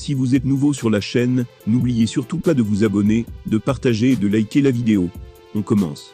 Si vous êtes nouveau sur la chaîne, n'oubliez surtout pas de vous abonner, de partager et de liker la vidéo. On commence.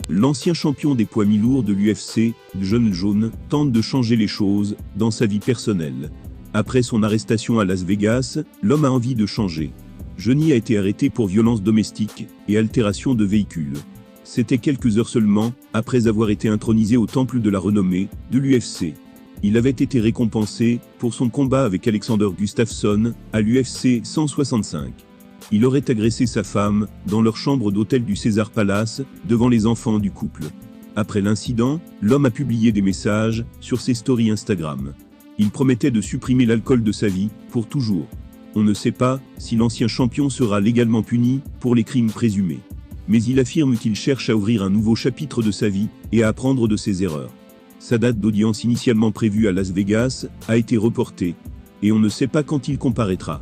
L'ancien champion des poids mi-lourds de l'UFC, Jon Jones, tente de changer les choses dans sa vie personnelle. Après son arrestation à Las Vegas, l'homme a envie de changer. Johnny a été arrêté pour violence domestique et altération de véhicule. C'était quelques heures seulement après avoir été intronisé au temple de la renommée de l'UFC. Il avait été récompensé pour son combat avec Alexander Gustafsson à l'UFC 165. Il aurait agressé sa femme dans leur chambre d'hôtel du Caesars Palace devant les enfants du couple. Après l'incident, l'homme a publié des messages sur ses stories Instagram. Il promettait de supprimer l'alcool de sa vie pour toujours. On ne sait pas si l'ancien champion sera légalement puni pour les crimes présumés. Mais il affirme qu'il cherche à ouvrir un nouveau chapitre de sa vie et à apprendre de ses erreurs. Sa date d'audience initialement prévue à Las Vegas a été reportée, et on ne sait pas quand il comparaîtra.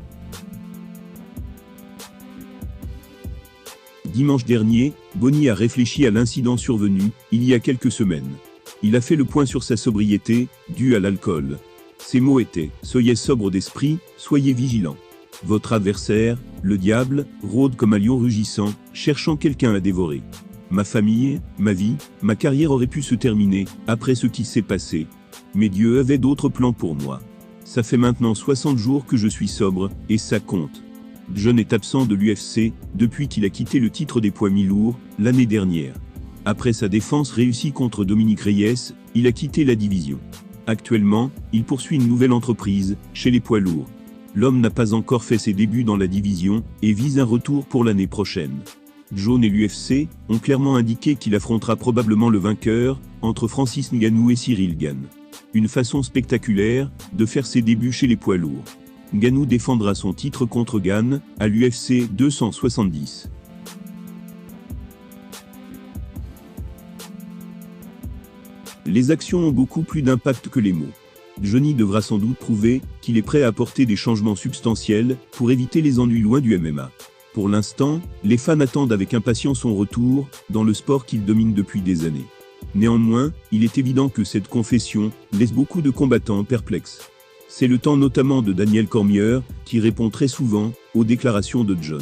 Dimanche dernier, Bonnie a réfléchi à l'incident survenu il y a quelques semaines. Il a fait le point sur sa sobriété, due à l'alcool. Ses mots étaient « Soyez sobre d'esprit, soyez vigilants. Votre adversaire, le diable, rôde comme un lion rugissant, cherchant quelqu'un à dévorer. Ma famille, ma vie, ma carrière auraient pu se terminer après ce qui s'est passé. Mais Dieu avait d'autres plans pour moi. Ça fait maintenant 60 jours que je suis sobre, et ça compte. » Jon est absent de l'UFC depuis qu'il a quitté le titre des poids mi-lourds l'année dernière. Après sa défense réussie contre Dominick Reyes, il a quitté la division. Actuellement, il poursuit une nouvelle entreprise chez les poids lourds. L'homme n'a pas encore fait ses débuts dans la division et vise un retour pour l'année prochaine. Jon et l'UFC ont clairement indiqué qu'il affrontera probablement le vainqueur entre Francis Ngannou et Cyril Gane. Une façon spectaculaire de faire ses débuts chez les poids lourds. Ngannou défendra son titre contre Gane à l'UFC 270. Les actions ont beaucoup plus d'impact que les mots. Johnny devra sans doute prouver qu'il est prêt à apporter des changements substantiels pour éviter les ennuis loin du MMA. Pour l'instant, les fans attendent avec impatience son retour dans le sport qu'il domine depuis des années. Néanmoins, il est évident que cette confession laisse beaucoup de combattants perplexes. C'est le temps notamment de Daniel Cormier, qui répond très souvent aux déclarations de Jon.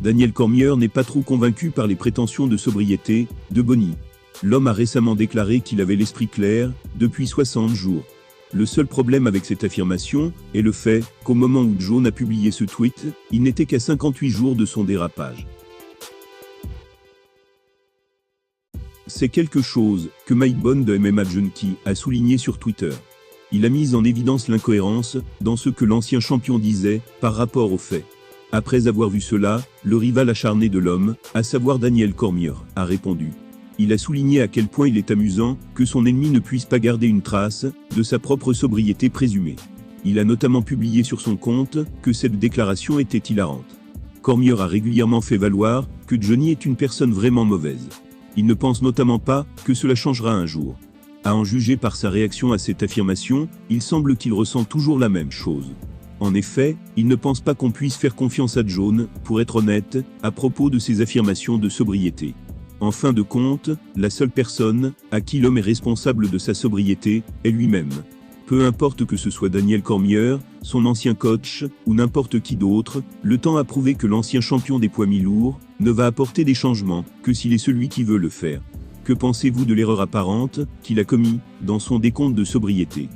Daniel Cormier n'est pas trop convaincu par les prétentions de sobriété de Bonnie. L'homme a récemment déclaré qu'il avait l'esprit clair depuis 60 jours. Le seul problème avec cette affirmation est le fait qu'au moment où Jon a publié ce tweet, il n'était qu'à 58 jours de son dérapage. C'est quelque chose que Mike Bohn de MMA Junkie a souligné sur Twitter. Il a mis en évidence l'incohérence dans ce que l'ancien champion disait par rapport aux faits. Après avoir vu cela, le rival acharné de l'homme, à savoir Daniel Cormier, a répondu. Il a souligné à quel point il est amusant que son ennemi ne puisse pas garder une trace de sa propre sobriété présumée. Il a notamment publié sur son compte que cette déclaration était hilarante. Cormier a régulièrement fait valoir que Johnny est une personne vraiment mauvaise. Il ne pense notamment pas que cela changera un jour. À en juger par sa réaction à cette affirmation, il semble qu'il ressent toujours la même chose. En effet, il ne pense pas qu'on puisse faire confiance à Jon, pour être honnête, à propos de ses affirmations de sobriété. En fin de compte, la seule personne à qui l'homme est responsable de sa sobriété est lui-même. Peu importe que ce soit Daniel Cormier, son ancien coach, ou n'importe qui d'autre, le temps a prouvé que l'ancien champion des poids mi-lourds ne va apporter des changements que s'il est celui qui veut le faire. Que pensez-vous de l'erreur apparente qu'il a commis dans son décompte de sobriété ?